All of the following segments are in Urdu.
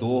2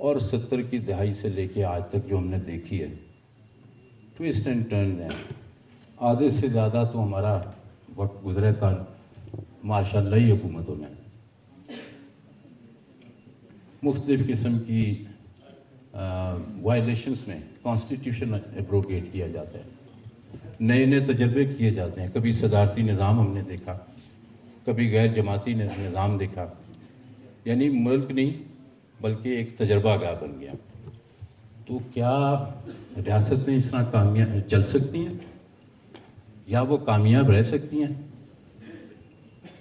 اور 70 کی دہائی سے لے کے آج تک جو ہم نے دیکھی ہے ٹویسٹ اینڈ ٹرنز ہیں، آدھے سے زیادہ تو ہمارا وقت گزرے تھا ماشاء اللہ ہی حکومتوں میں، مختلف قسم کی وائلیشنس میں کانسٹیٹیوشن ایبروگیٹ کیا جاتا ہے، نئے نئے تجربے کیے جاتے ہیں، کبھی صدارتی نظام ہم نے دیکھا، کبھی غیر جماعتی نظام دیکھا، یعنی ملک نہیں بلکہ ایک تجربہ گاہ بن گیا۔ تو کیا ریاستیں اس طرح کامیاب چل سکتی ہیں یا وہ کامیاب رہ سکتی ہیں؟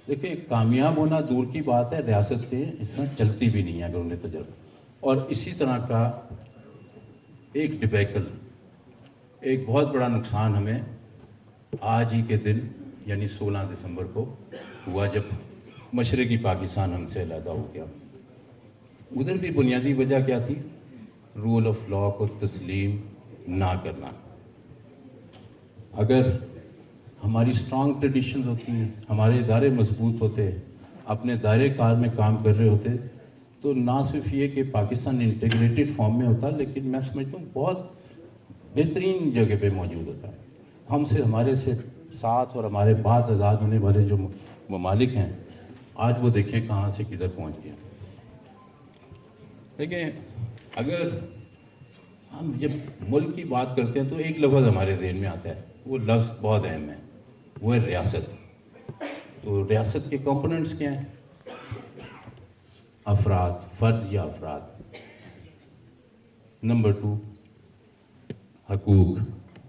دیکھیں، کامیاب ہونا دور کی بات ہے، ریاستیں اس طرح چلتی بھی نہیں ہیں اگر انہیں تجربہ۔ اور اسی طرح کا ایک ڈبیکل، ایک بہت بڑا نقصان ہمیں آج ہی کے دن یعنی 16 دسمبر کو ہوا جب مشرقی پاکستان ہم سے علیحدہ ہو گیا۔ ادھر بھی بنیادی وجہ کیا تھی؟ رول آف لا کو تسلیم نہ کرنا۔ اگر ہماری اسٹرانگ ٹریڈیشنز ہوتی ہیں، ہمارے ادارے مضبوط ہوتے، اپنے دائرے کار میں کام کر رہے ہوتے، تو نہ صرف یہ کہ پاکستان انٹیگریٹڈ فارم میں ہوتا، لیکن میں سمجھتا ہوں بہت بہترین جگہ پہ موجود ہوتا ہے۔ ہم سے، ہمارے سے ساتھ اور ہمارے بعد آزاد ہونے والے جو ممالک ہیں، آج وہ دیکھیں کہاں سے کدھر پہنچ گئے۔ دیکھیں، اگر ہم جب ملک کی بات کرتے ہیں تو ایک لفظ ہمارے ذہن میں آتا ہے، وہ لفظ بہت اہم ہے، وہ ہے ریاست۔ تو ریاست کے کمپوننٹس کیا ہیں؟ افراد، فرد یا افراد۔ نمبر 2 حقوق،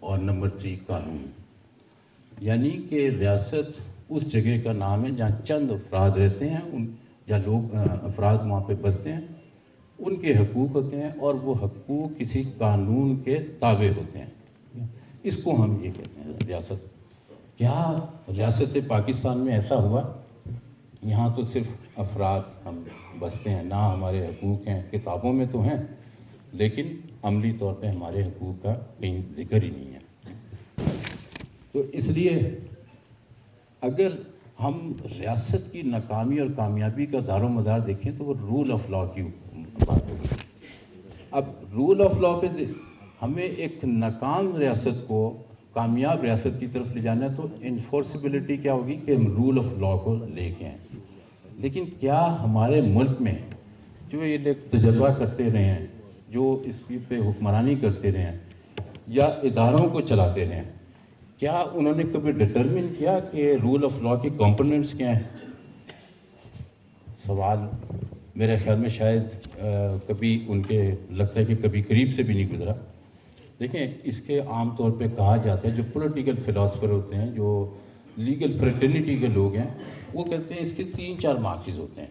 اور نمبر 3 قانون۔ یعنی کہ ریاست اس جگہ کا نام ہے جہاں چند افراد رہتے ہیں، یا لوگ افراد وہاں پہ بستے ہیں، ان کے حقوق ہوتے ہیں اور وہ حقوق کسی قانون کے تابع ہوتے ہیں۔ اس کو ہم یہ کہتے ہیں ریاست۔ کیا ریاست پاکستان میں ایسا ہوا؟ یہاں تو صرف افراد ہم بستے ہیں، نہ ہمارے حقوق ہیں، کتابوں میں تو ہیں لیکن عملی طور پہ ہمارے حقوق کا کہیں ذکر ہی نہیں ہے۔ تو اس لیے اگر ہم ریاست کی ناکامی اور کامیابی کا دار و مدار دیکھیں تو وہ رول آف لا کی بات ہوگی۔ اب رول آف لا پہ ہمیں ایک ناکام ریاست کو کامیاب ریاست کی طرف لے جانا ہے، تو انفورسبلٹی کیا ہوگی کہ ہم رول آف لا کو لے کے آئیں۔ لیکن کیا ہمارے ملک میں جو یہ لوگ تجربہ کرتے رہے ہیں، جو اس پہ حکمرانی کرتے رہے ہیں یا اداروں کو چلاتے رہے ہیں، کیا انہوں نے کبھی ڈٹرمن کیا کہ رول آف لا کے کمپوننٹس کیا ہیں؟ سوال میرے خیال میں شاید کبھی ان کے لگتا ہے کہ کبھی قریب سے بھی نہیں گزرا۔ دیکھیں، اس کے عام طور پہ کہا جاتا ہے، جو پولیٹیکل فلاسفر ہوتے ہیں، جو لیگل فریٹرنیٹی کے لوگ ہیں، وہ کہتے ہیں اس کے 3-4 مارکز ہوتے ہیں،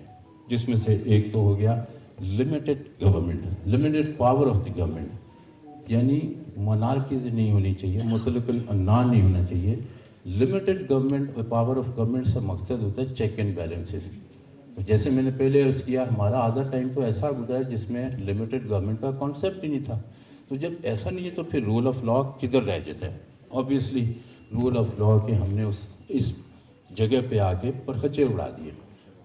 جس میں سے ایک تو ہو گیا limited government, limited power of the government, یعنی مونارکیز نہیں ہونی چاہیے، مطلق العنان نہیں ہونا چاہیے۔ Limited government, power of government سے مقصد ہوتا ہے چیک اینڈ بیلنسز۔ جیسے میں نے پہلے عرض کیا، ہمارا آدھا ٹائم تو ایسا گزرا جس میں لمیٹڈ گورنمنٹ کا کانسیپٹ ہی نہیں تھا۔ تو جب ایسا نہیں ہے تو پھر رول آف لا کدھر رہ جاتا ہے؟ آبویسلی رول آف لا کے ہم نے اس جگہ پہ آ کے پرخچے اڑا دیے۔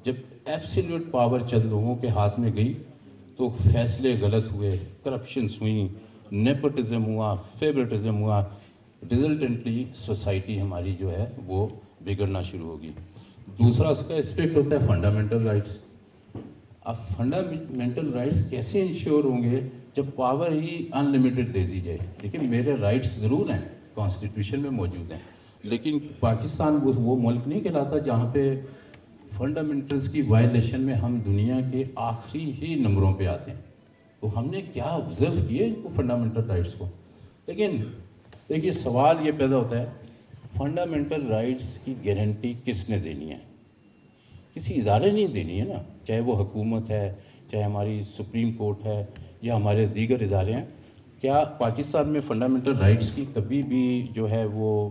جب ایبسلیوٹ پاور چند لوگوں کے ہاتھ میں گئی تو فیصلے غلط ہوئے، کرپشنس ہوئیں، نیپوٹزم ہوا، فیوریٹزم ہوا، ریزلٹنٹلی سوسائٹی ہماری جو ہے وہ بگڑنا شروع ہوگی۔ دوسرا اس کا اسپیکٹ ہوتا ہے فنڈامنٹل رائٹس۔ اب فنڈامنٹل رائٹس کیسے انشور ہوں گے جب پاور ہی ان لمیٹڈ دے دی جائے؟ لیکن میرے رائٹس ضرور ہیں، کانسٹیٹیوشن میں موجود ہیں، لیکن پاکستان وہ ملک نہیں کہلاتا جہاں پہ فنڈامنٹلز کی وائلیشن میں ہم دنیا کے آخری ہی نمبروں پہ آتے ہیں۔ تو ہم نے کیا آبزرو کیے ان کو فنڈامنٹل رائٹس کو؟ لیکن دیکھیے، سوال یہ پیدا ہوتا ہے، فنڈامنٹل رائٹس کی گارنٹی کس نے دینی ہے؟ کسی ادارے نہیں دینی ہے نا، چاہے وہ حکومت ہے، چاہے ہماری سپریم کورٹ ہے یا ہمارے دیگر ادارے ہیں۔ کیا پاکستان میں فنڈامنٹل رائٹس کی کبھی بھی جو ہے وہ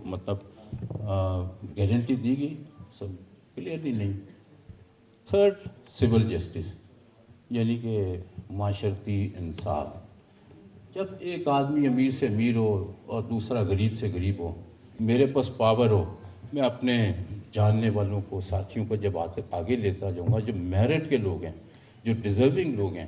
گارنٹی دی گئی؟ سب کلیئرلی نہیں۔ تھرڈ، سول جسٹس، یعنی کہ معاشرتی انصاف۔ جب ایک آدمی امیر سے امیر ہو اور دوسرا غریب سے غریب ہو، میرے پاس پاور ہو، میں اپنے جاننے والوں کو، ساتھیوں کو جب آگے لیتا جاؤں گا، جو میرٹ کے لوگ ہیں، جو ڈیزرونگ لوگ ہیں،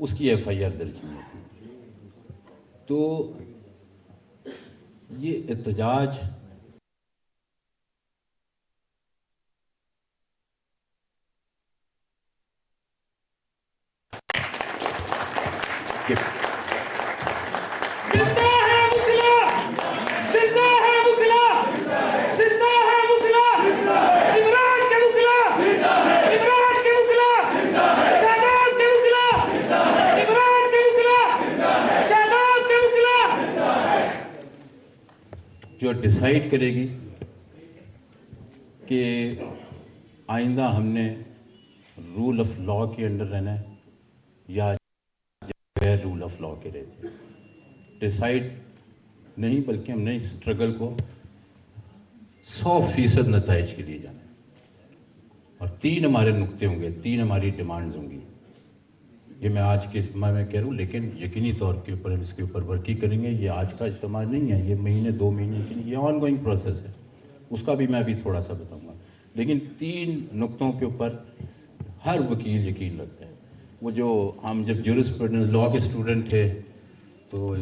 اس کی FIR درج نہیں ہوتی. تو یہ احتجاج زندہ ہے وکلا، زندہ ہے وکلا، زندہ ہے وکلا، عمران کے وکلا، عمران کے وکلا، شہزاد کے وکلا، عمران کے وکلا، شہزاد کے وکلا. جو ڈیسائیڈ کرے گی کہ آئندہ ہم نے رول آف لا کے انڈر رہنا ہے یا غیر رول آف لا کے رہتے ہیں. ڈیسائیڈ نہیں بلکہ ہم نے اس اسٹرگل کو 100% نتائج کے لیے جانا ہے. اور 3 ہمارے نقطے ہوں گے، 3 ہماری ڈیمانڈز ہوں گی. یہ میں آج کے اجتماع میں کہہ رہا ہوں، لیکن یقینی طور کے اوپر ہم اس کے اوپر ورکی کریں گے. یہ آج کا اجتماع نہیں ہے، یہ مہینے 2 مہینے کے لیے، یہ آن گوئنگ پروسیس ہے. اس کا بھی میں ابھی تھوڑا سا بتاؤں گا. لیکن 3 نقطوں کے اوپر ہر وکیل یقین رکھتا ہے. وہ جو ہم جب جورسپروڈنس لا کے اسٹوڈنٹ تھے تو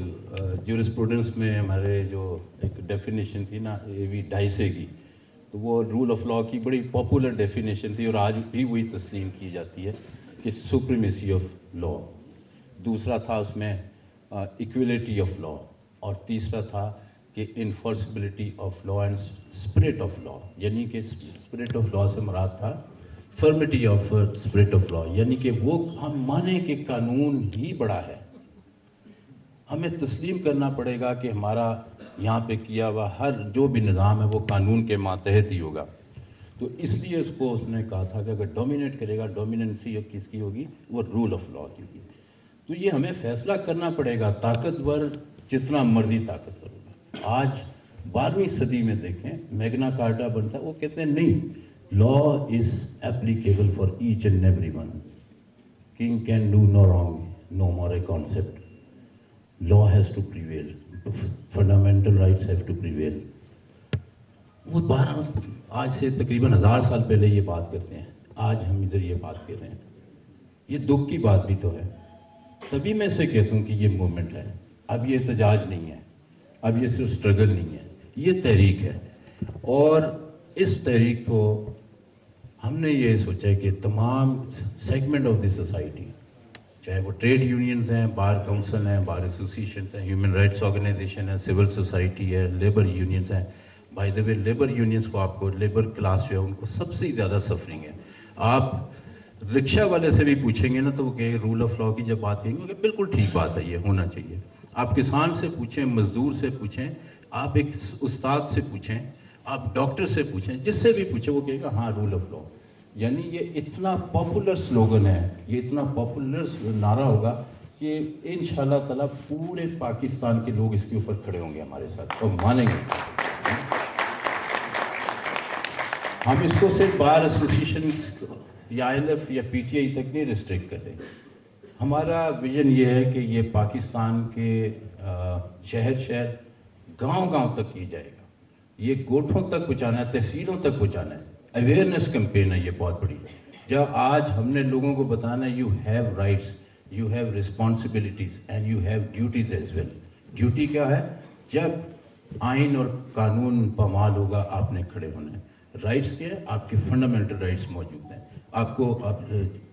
جورسپروڈنس میں ہمارے جو ایک ڈیفینیشن تھی نا AV ڈائسے کی، تو وہ رول آف لا کی بڑی پاپولر ڈیفینیشن تھی اور آج بھی وہی تسلیم کی جاتی ہے کہ سپریمیسی آف لا. دوسرا تھا اس میں ایکویلٹی آف لا، اور تیسرا تھا کہ enforceability of law and spirit of law. یعنی کہ اسپرٹ آف لا سے مراد تھا فرمٹی آف اسپرٹ آف لا، یعنی کہ وہ ہم مانیں کہ قانون ہی بڑا ہے. ہمیں تسلیم کرنا پڑے گا کہ ہمارا یہاں پہ کیا ہوا ہر جو بھی نظام ہے وہ قانون کے ماتحت ہی ہوگا. تو اس لیے اس نے کہا تھا کہ اگر ڈومینیٹ کرے گا، ڈومیننسی اب کس کی ہوگی؟ وہ رول آف لا کی ہوگی. تو یہ ہمیں فیصلہ کرنا پڑے گا. طاقتور جتنا مرضی طاقتور ہوگا. آج 12ویں صدی میں دیکھیں میگنا کارٹا بنتا ہے، وہ کہتے ہیں نہیں، law is applicable for each and every one. King can do no wrong, no more a concept. Law has to prevail. Fundamental rights have to prevail. وہ 12 آج سے تقریباً 1000 سال پہلے یہ بات کرتے ہیں. آج ہم ادھر یہ بات کر رہے ہیں. یہ دکھ کی بات بھی تو ہے. تبھی میں سے کہتا ہوں کہ یہ موومنٹ ہے. اب یہ احتجاج نہیں ہے، اب یہ صرف اسٹرگل نہیں ہے، یہ تحریک ہے. اور اس تحریک کو ہم نے یہ سوچا کہ تمام سیگمنٹ آف دی سوسائٹی، چاہے وہ ٹریڈ یونینز ہیں، بار کونسل ہیں، بار ایسوسیشنز ہیں، ہیومن رائٹس آرگنائزیشن ہے، سول سوسائٹی ہے، لیبر یونینز ہیں. By the way labour unions کو آپ کو لیبر کلاس جو ہے ان کو سب سے زیادہ سفرنگ ہے. آپ رکشہ والے سے بھی پوچھیں گے نا تو وہ کہیں گے رول آف لا کی جب بات کریں گے کہ بالکل ٹھیک بات ہے، یہ ہونا چاہیے. آپ کسان سے پوچھیں، مزدور سے پوچھیں، آپ ایک استاد سے پوچھیں، آپ ڈاکٹر سے پوچھیں، جس سے بھی پوچھیں وہ کہے گا ہاں رول آف لا. یعنی یہ اتنا پاپولر سلوگن ہے، یہ اتنا پاپولر نعرہ ہوگا کہ انشاءاللہ تعالیٰ پورے پاکستان کے لوگ اس کے اوپر کھڑے ہوں گے ہمارے ساتھ اور مانیں گے. ہم اس کو صرف بار ایسوسیشن یا ILF یا PTI تک نہیں ریسٹرکٹ کرتے. ہمارا ویژن یہ ہے کہ یہ پاکستان کے شہر شہر گاؤں گاؤں تک کی جائے گا. یہ گوٹھوں تک پہنچانا ہے، تحصیلوں تک پہنچانا ہے. اویئرنیس کمپین ہے یہ بہت بڑی. جب آج ہم نے لوگوں کو بتانا ہے you have rights, you have responsibilities and you have duties as well. Duty کیا ہے؟ جب آئین اور قانون پامال ہوگا آپ نے کھڑے ہونا ہے. رائٹس کیا ہے؟ آپ کے فنڈامنٹل رائٹس موجود ہیں. آپ کو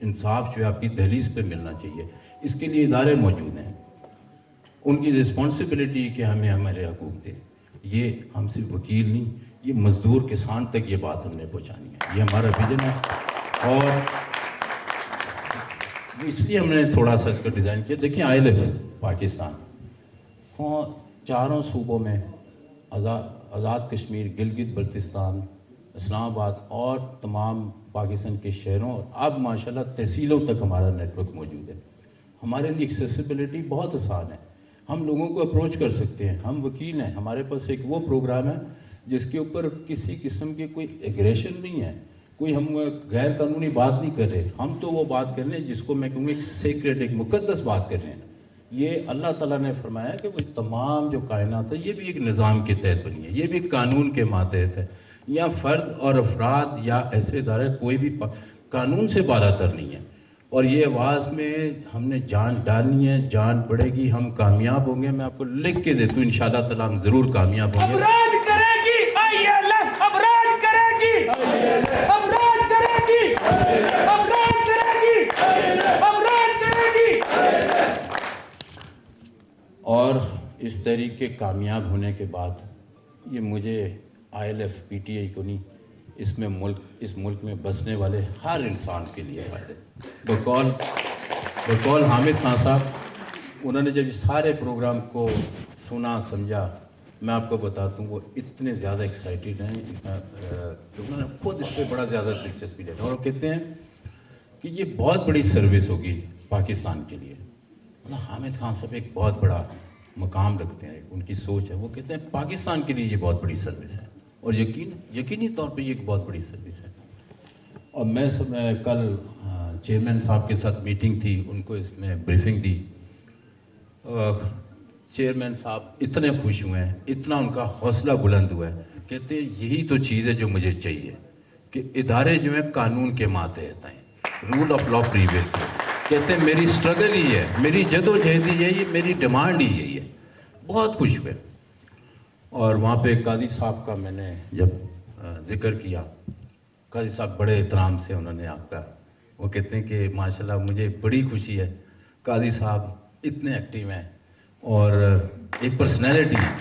انصاف جو ہے آپ کی دہلیز پہ ملنا چاہیے. اس کے لیے ادارے موجود ہیں. ان کی رسپانسبلٹی کہ ہمیں ہمارے حقوق دیں. یہ ہم صرف وکیل نہیں، یہ مزدور کسان تک یہ بات ہم نے پہنچانی ہے. یہ ہمارا ویژن ہے. اور اس لیے ہم نے تھوڑا سا اس کا ڈیزائن کیا. دیکھیں ILF پاکستان 4 صوبوں میں، آزاد کشمیر، گلگت بلتستان، اسلام آباد اور تمام پاکستان کے شہروں، اور اب ماشاءاللہ تحصیلوں تک ہمارا نیٹ ورک موجود ہے. ہمارے لیے ایکسیسیبلٹی بہت آسان ہے. ہم لوگوں کو اپروچ کر سکتے ہیں. ہم وکیل ہیں. ہمارے پاس ایک وہ پروگرام ہے جس کے اوپر کسی قسم کی کوئی ایگریشن نہیں ہے، کوئی ہم غیر قانونی بات نہیں کر رہے. ہم تو وہ بات کر رہے ہیں جس کو میں کہوں گا ایک سیکریٹ، ایک مقدس بات کر رہے ہیں. یہ اللہ تعالیٰ نے فرمایا کہ وہ تمام جو کائنات ہے یہ بھی ایک نظام کے تحت بنی ہے، یہ بھی قانون کے ماتحت ہے. یا فرد اور افراد یا ایسے ادارے کوئی بھی قانون سے بالاتر نہیں ہے. اور یہ آواز میں ہم نے جان ڈالنی ہے, جان پڑے گی, ہم کامیاب ہوں گے. میں آپ کو لکھ کے دیتا ہوں انشاءاللہ تعالیٰ ہم ضرور کامیاب ہوں اب گے. راج کرے گی ILF, اب راج کرے گی, اب راج کرے گی, اب راج کرے گی, اب راج کرے گی. اور اس تحریک کے کامیاب ہونے کے بعد یہ مجھے ILF PTI کو نہیں, اس ملک میں بسنے والے ہر انسان کے لیے فائدہ. بقول حامد خان صاحب, انہوں نے جب سارے پروگرام کو سنا سمجھا, میں آپ کو بتاتا ہوں وہ اتنے زیادہ ایکسائٹیڈ ہیں کہ انہوں نے خود اس سے بڑا زیادہ دلچسپی لینا, اور وہ کہتے ہیں کہ یہ بہت بڑی سروس ہوگی پاکستان کے لیے. حامد خان صاحب ایک بہت بڑا مقام رکھتے ہیں, ان کی سوچ ہے, وہ کہتے ہیں پاکستان کے لیے یہ بہت بڑی سروس ہے, اور یقینی طور پہ یہ ایک بہت بڑی سروس ہے. اور میں کل چیئرمین صاحب کے ساتھ میٹنگ تھی, ان کو اس میں بریفنگ دی. چیئرمین صاحب اتنے خوش ہوئے ہیں, اتنا ان کا حوصلہ بلند ہوا ہے, کہتے ہیں یہی تو چیز ہے جو مجھے چاہیے کہ ادارے جو ہیں قانون کے ماتحت ہیں, رول آف لا پریویل. کہتے ہیں میری سٹرگل ہی ہے, میری جدوجہد ہی ہے, یہ میری ڈیمانڈ ہی یہی ہے. بہت خوش ہوئے. اور وہاں پہ قاضی صاحب کا میں نے جب ذکر کیا, قاضی صاحب بڑے احترام سے انہوں نے آپ کا, وہ کہتے ہیں کہ ماشاءاللہ مجھے بڑی خوشی ہے, قاضی صاحب اتنے ایکٹیو ہیں اور ایک پرسنالٹی ہے.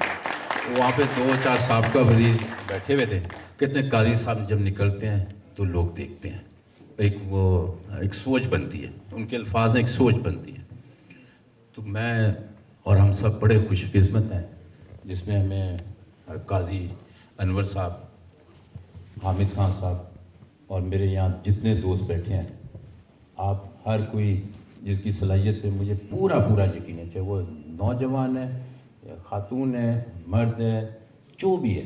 وہاں پہ 2-4 سابقہ وزیر بیٹھے ہوئے تھے, کہتے ہیں قاضی صاحب جب نکلتے ہیں تو لوگ دیکھتے ہیں, ایک سوچ بنتی ہے, ان کے الفاظ میں ایک سوچ بنتی ہے. تو میں اور ہم سب بڑے خوش قسمت ہیں جس میں ہمیں قاضی انور صاحب, حامد خان صاحب اور میرے یہاں جتنے دوست بیٹھے ہیں, آپ ہر کوئی جس کی صلاحیت پہ مجھے پورا یقین ہے, چاہے وہ نوجوان ہے, خاتون ہے, مرد ہے, جو بھی ہے.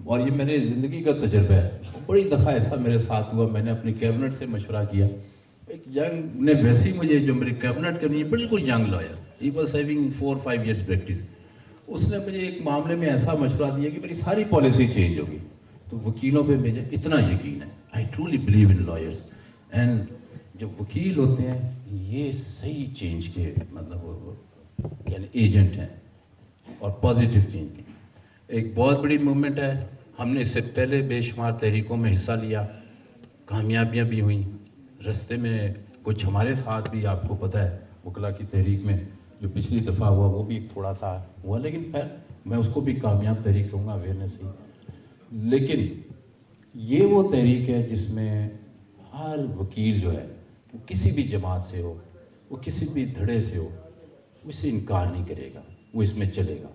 اور یہ میرے زندگی کا تجربہ ہے. بڑی دفعہ ایسا میرے ساتھ ہوا, میں نے اپنی کیبنٹ سے مشورہ کیا. ایک ینگ نے ویسی مجھے جو میری کیبنٹ کرنی ہے, بالکل young lawyer, he was having 4-5 years practice. اس نے مجھے ایک معاملے میں ایسا مشورہ دیا کہ میری ساری پالیسی چینج ہوگی. تو وکیلوں پہ مجھے اتنا یقین ہے. I truly believe in lawyers. And جو وکیل ہوتے ہیں یہ صحیح چینج کے مطلب یعنی ایجنٹ ہیں, اور پازیٹیو چینج کی ایک بہت بڑی موومنٹ ہے. ہم نے اس سے پہلے بے شمار تحریکوں میں حصہ لیا, کامیابیاں بھی ہوئیں. رستے میں کچھ ہمارے ساتھ بھی, آپ کو پتہ ہے وکلا کی تحریک میں جو پچھلی دفعہ ہوا وہ بھی تھوڑا سا ہوا, لیکن میں اس کو بھی کامیاب تحریک کہوں گا, اویئرنیس ہی. لیکن یہ وہ تحریک ہے جس میں ہر وکیل جو ہے وہ کسی بھی جماعت سے ہو, وہ کسی بھی دھڑے سے ہو, وہ اس سے انکار نہیں کرے گا, وہ اس میں چلے گا.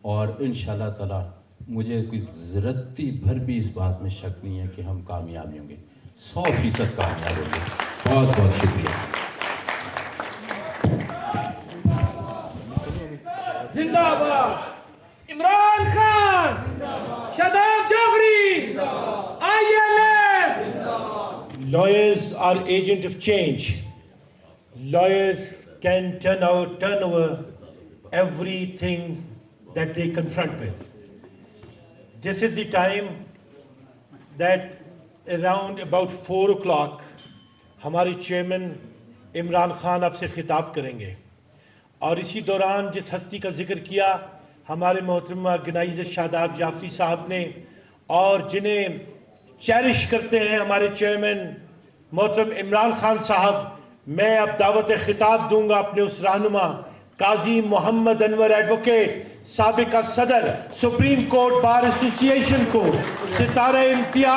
اور انشاءاللہ تعالی مجھے کوئی ذرتی بھر بھی اس بات میں شک نہیں ہے کہ ہم کامیاب ہوں گے, 100% کامیاب ہوں گے. بہت بہت شکریہ. زندہ باد عمران خان, شاداب Jafri, ILF. Lawyers are agent of change. Lawyers can turn over everything that they confront with. This is the time that around about 4 o'clock ہمارے چیئرمین عمران خان آپ سے خطاب کریں گے. اور اسی دوران جس ہستی کا ذکر کیا ہمارے محترمہ گنائز شاداب جعفری صاحب نے, اور جنہیں چیرش کرتے ہیں ہمارے چیئرمین محترم عمران خان صاحب, میں اب دعوت خطاب دوں گا اپنے اس رہنما قاضی محمد انور ایڈوکیٹ, سابقہ صدر سپریم کورٹ بار ایسوسی ایشن کو, ستارہ امتیاز